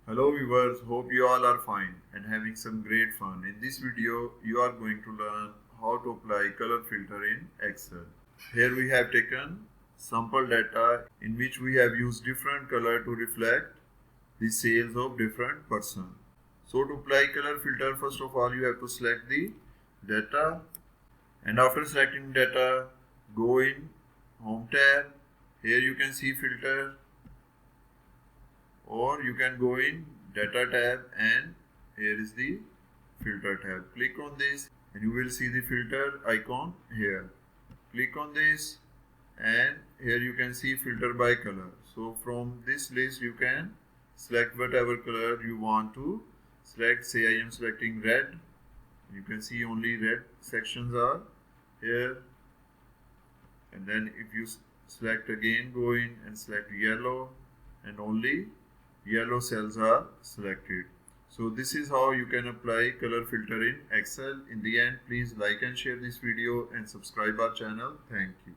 Hello viewers, hope you all are fine and having some great fun. In this video, you are going to learn how to apply color filter in Excel. Here we have taken sample data in which we have used different color to reflect the sales of different person. So to apply color filter, first of all you have to select the data, and after selecting data, go in Home tab. Here you can see filter, or you can go in data tab and here is the filter tab. Click on this and you will see the filter icon here. Click on this and here you can see filter by color. So from this list you can select whatever color you want to select. Say I am selecting red. You can see only red sections are here, and then if you select again, go in and select yellow, and only yellow cells are selected. So this is how you can apply color filter in Excel. In the end, please like and share this video and subscribe our channel. Thank you.